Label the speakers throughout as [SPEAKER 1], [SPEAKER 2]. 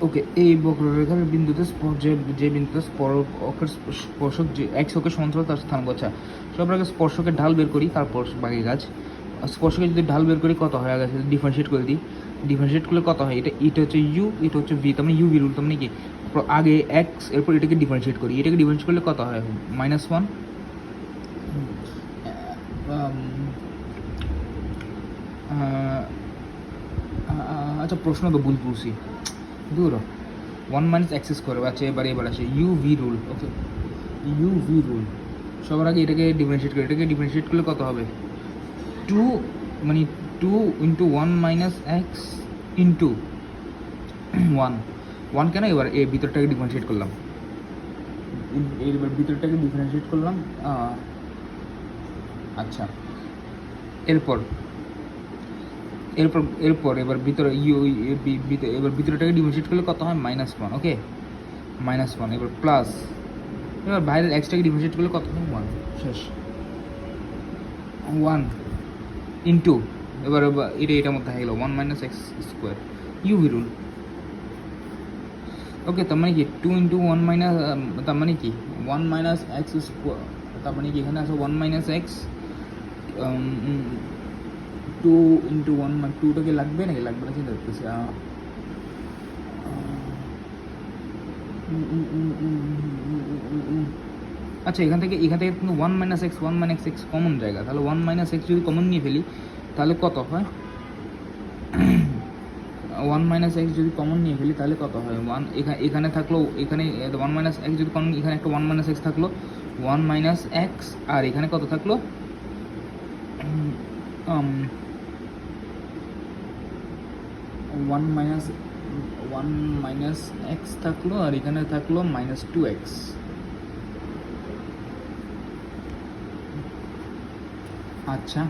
[SPEAKER 1] ওকে, এই বক্ররেখার বিন্দুতে যে বিন্দুতে স্পর্শক যে এক্স অক্ষের সমান্তরাল তার স্থানাঙ্ক। আচ্ছা, সবার আগে স্পর্শকের ঢাল বের করি, তারপর বাকি কাজ। স্পর্শকে যদি ঢাল বের করি কত হয়, আগে ডিফারেন্সিয়েট করে দিই। ডিফারেন্সিয়েট করলে কত হয়, এটা হচ্ছে ইউ, এটা হচ্ছে ভি, তার মানে ইউ ভি রুল। তার মানে কি, আগে এক্স, এরপর এটাকে ডিফারেন্সিয়েট করি, এটাকে ডিফারেন্সিয়েট করলে কত হয়, -1। আচ্ছা, প্রশ্ন তো ভুল করছি, দূর। 1 - x²। আচ্ছা, এবার আসে ইউ ভি রুল। ওকে, ইউ ভি রুল। সবার আগে এটাকে ডিফারেন্সিয়েট করি, এটাকে ডিফারেন্সিয়েট করলে কত হবে, 2, মানে 2 × 1 - x × 1 কেন, এবার এই ভিতরটাকে ডিফারেন্সিয়েট করলাম, এবার ভিতরটাকে ডিফারেন্সিয়েট করলাম। আচ্ছা, এরপর এরপর এরপর এবার ভিতরে এবার ভিতরটাকে ডিফারেন্সিয়েট করলে কত হয়, -1। ওকে, -1। এবার প্লাস, এবার বাইরের এক্সটাকে ডিফারেন্সিয়েট করলে কত হয়, 1। শেষ, 1 ইন্টু, এবার এটার মধ্যে হয়ে গেলো 1 - x², ইউভি রুল। ওকে, তার মানে কি 2 × 1 তার মানে কি 1 - x², তার মানে কি এখানে আছে 1 - x, 2 × 1, 2টাকে লাগবে নাকি লাগবে না চিন্তা করতেছি। আচ্ছা, এখান থেকে কিন্তু 1 - x কমন জায়গা, তাহলে 1 - x যদি কমন নিয়ে ফেলি তাহলে কত হয়, 1 - x যদি কমন নিয়ে ফেলি তাহলে কত হয়, 1 এখানে থাকলো, এখানে 1 - x যদি কমন, এখানে একটা 1 - x থাকলো, 1 - x, আর এখানে কত থাকলো, 1 - x থাকলো, আর এখানে থাকলো -2x। আচ্ছা,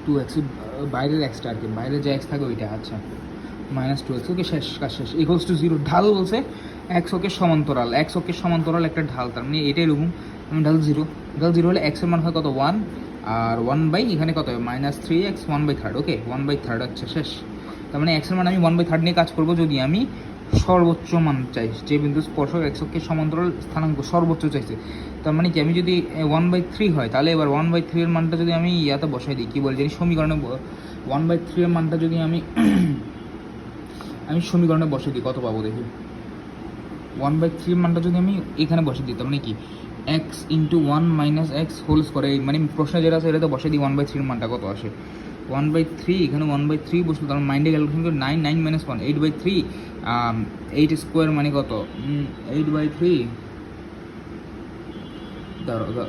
[SPEAKER 1] 2x বাইরের এক্সটা আর কি, বাইরে যে এক্স থাকে ওইটা। আচ্ছা, -2x। ওকে, শেষ, কাজ শেষ। Equals to 0। ঢাল বলছে এক্স অক্ষের সমান্তরাল একটা ঢাল, তার মানে এটাই এরকম। আমি ঢাল 0, ঢাল 0 হলে এক্সের মান হয় কত, 1, আর 1 এখানে কত হবে, -3x, 1/3। ওকে, 1/3। আচ্ছা, শেষ। তার মানে এক্সের মান আমি 1/3 নিয়ে কাজ করবো যদি আমি সর্বোচ্চ মান চাই, যে বিন্দু স্পর্শক এক্স অক্ষের সমান্তরাল স্থানাঙ্ক সর্বোচ্চ চাইছে। তার মানে কি, আমি যদি 1/3 হয় তাহলে এবার 1/3 এর মানটা যদি আমি ইয়াতে বসাই দিই, কী বলে জানি, সমীকরণে 1/3 এর মানটা যদি আমি সমীকরণে বসিয়ে দিই, কত পাবো দেখি। 1/3 মানটা যদি আমি এখানে বসিয়ে দিই, তার মানে কি x × 1 - x হোল স্কোয়ার, মানে প্রশ্নে যেটা আছে এটাতে বসিয়ে দিই 1/3 মানটা কত আসে, 1/3। এখানে 1/3 বসলো, তার মাইন্ডে ক্যালকুলেশন করে 9 - 1 8/3, 8² মানে কত, 8/3,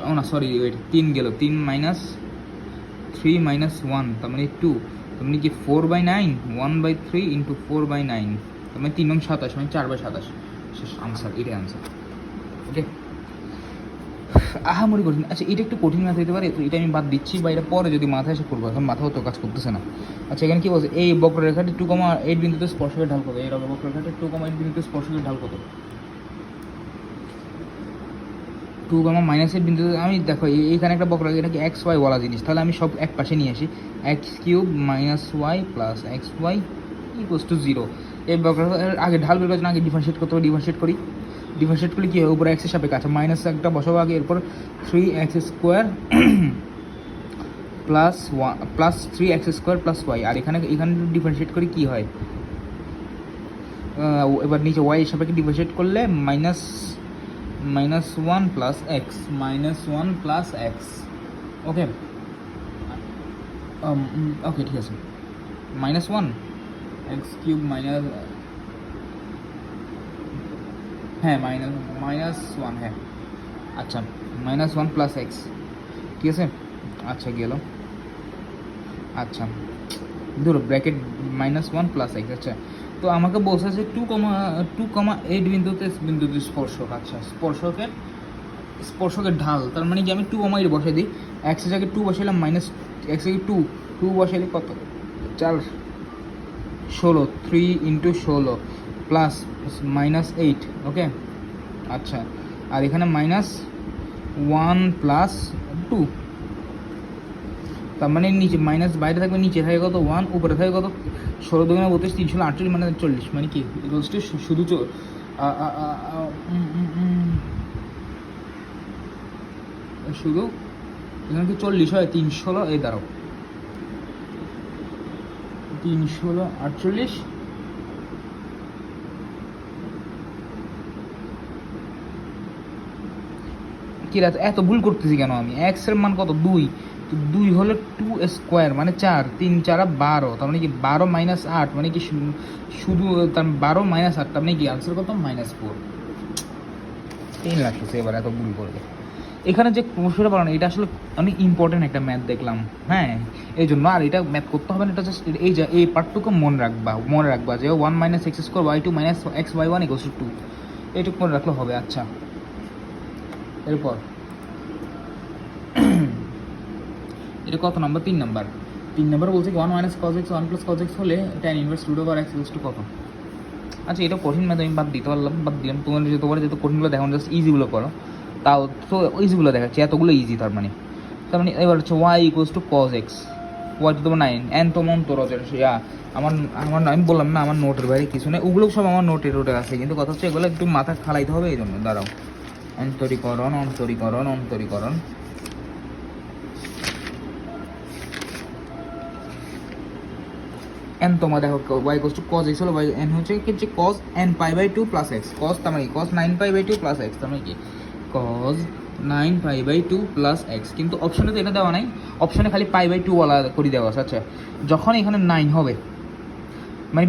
[SPEAKER 1] ও না সরি, ওয়েট, 3 গেল, 3 - 3 - 1, তার মানে 2, তার মানে কি 4/9, 1/3 × 4/9, তার মানে 3 × 27, মানে 4/27। শেষ, আনসার, এটাই আনসার। ওকে, আহামরি কঠিন। আচ্ছা, এটা একটু কঠিন ম্যাথ হতে পারে, তো এটা আমি বাদ দিচ্ছি, বা এটা পরে যদি মাথায় এসে করবো, এখন মাথাও তো কাজ করতেছে না। আচ্ছা, এখানে কি বলছে, এই বক্ররেখাটি 2,8 বিন্দুতে স্পর্শকের ঢাল কত, এই বক্ররেখাটি 2,8 বিন্দুতে স্পর্শকের ঢাল কত, 2, -8 বিন্দুতে। আমি দেখো এইখানে একটা বক্ররেখা, এটাকে XY বলা জিনিস, তাহলে আমি সব এক পাশে নিয়ে আসি, x³ - y + xy = 0। এই বক্ররেখার আগে ঢাল বের করার জন্য আগে ডিফারেন্সিয়েট করতে হবে, ডিফারেন্সিয়েট করলে কী হয়, উপরে এক্সের সাপেক্ষে। আচ্ছা, মাইনাস একটা বসাবো আগে, এরপর 3x² প্লাস 3x² + y, আর এখানে ডিফারেন্সিয়েট করি কী হয়, এবার নিচে y এর সাপেক্ষে ডিফারেন্সিয়েট করলে -1 + x, -1 + x। ওকে, ওকে, ঠিক আছে, -1 x³ হ্যাঁ, -1, হ্যাঁ। আচ্ছা, -1 + x, ঠিক আছে। আচ্ছা, গেল। আচ্ছা, ধরো ব্র্যাকেট -1 + x। আচ্ছা, তো আমাকে বলছে যে 2,8 বিন্দুতে স্পর্শক। আচ্ছা, স্পর্শকের ঢাল, তার মানে কি আমি 2,8 বসে দিই, এক্সের জায়গায় 2 বসাইলাম, x এর 2 বসাইলে কত, 4 16, 3 × 16 প্লাস -8। ওকে, আচ্ছা, আর এখানে -1 + 2, তার মানে নিচে মাইনাস বাইরে থাকবে, নিচে থাকে কত 1, উপরে থাকে কত 16 দুগুণে 32, 348 মানে 40, মানে কি ইকুয়ালস টু শুধু শুধু এখানে কি 40 হয়, 316 এই দাঁড়াও 316 48 কি রাত এত ভুল করতেছি কেন আমি? এক্স এর মান কত 2, তো 2 হলে 2 স্কোয়ার মানে 4, 3 4 12, তার মানে কি 12 মাইনাস 8 মানে কি শুধু তার 12 মাইনাস 8, তার মানে কি আনসার কত -4। পেন লাগতেছে এবার এত ভুল করবে। এখানে যে প্রশ্নটা বলো না, এটা আসলে অনেক ইম্পর্টেন্ট একটা ম্যাথ দেখলাম, হ্যাঁ এই জন্য। আর এটা ম্যাথ করতে হবে না, এটা জাস্ট এই পার্টটুকু মনে রাখবা যে 1 minus x square y2 minus x y1 equals to 2, এইটুকু মনে রাখলে হবে। আচ্ছা এরপর এটা কত নাম্বার? 3 নাম্বার। 3 নাম্বার বলছে কি 1 minus cos x 1 plus cos x হলে tan inverse root over x equals to কত? আচ্ছা এটা কঠিন ম্যাথ, আমি বাদ দিলাম। তোমার যেহেতু কঠিনগুলো দেখো, জাস্ট ইজিগুলো করো, তাও তো ইজিগুলো দেখাচ্ছি, এতগুলো ইজি তার মানে এবার হচ্ছে y equals to cos x, y টু তোমার 9, n তো মন্তর আমি বললাম না আমার নোটের বাইরে কিছু নেই, ওগুলো সব আমার নোটের আছে, কিন্তু কথা হচ্ছে এগুলো একটু মাথা খালাইতে হবে, এই জন্য দাঁড়াও। অন্তরীকরণ n তোমার দেখো y equals to cos x হলো n হচ্ছে কি cos n pi by 2 plus x, cos তার মানে cos 9 pi by 2 plus x, তার মানে কি cos 9 pi by 2 plus x। কিন্তু অপশনে তো এটা দেওয়া নাই, অপশনে খালি পাই বাই 2 ওয়ালা করে দেওয়া আছে। আচ্ছা যখন এখানে 9 হবে মানে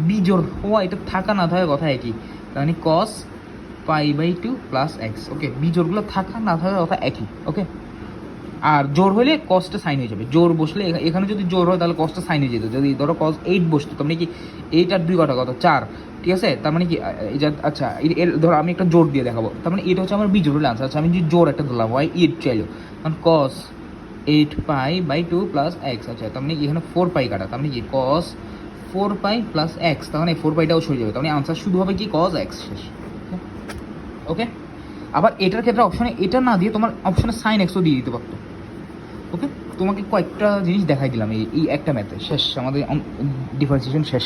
[SPEAKER 1] বিজোড় হওয়া, এটা থাকা না থাকা কথা একই, তার মানে cos pi by 2 plus x। Okay, বিজোড়গুলো থাকা না থাকা কথা একই। ওকে, আর জোর হলে কসটা সাইন হয়ে যাবে, জোর বসলে এখানে যদি জোর হয় তাহলে কসটা সাইন হয়ে যেত। যদি ধরো cos 8 বসতো, তার মানে কি 8 আর 2 কত 4, ঠিক আছে, তার মানে কি আচ্ছা ধরো আমি একটা জোর দিয়ে দেখাবো, তার মানে এটা হচ্ছে আমার বিজোড় হলে আনসার। আচ্ছা আমি যদি জোর একটা ধরলাম y 8 চাইলো, কারণ cos 8 pi by 2 plus x। আচ্ছা তার মানে এখানে 4 পাই কাটা, তার মানে কি cos 4 পাই প্লাস x, তার মানে 4 পাইটাও সরে যাবে, তার মানে আনসার শুধু হবে কি cos x শেষ। ওকে, আবার এটার ক্ষেত্রে অপশনে এটা না দিয়ে তোমার অপশনে সাইন এক্সও দিয়ে দিতে পারতো। ওকে, তোমাকে কয়েকটা জিনিস দেখাই দিলাম এই একটা ম্যাথে, শেষ আমাদের ডিফারেন্সিয়েশন শেষ।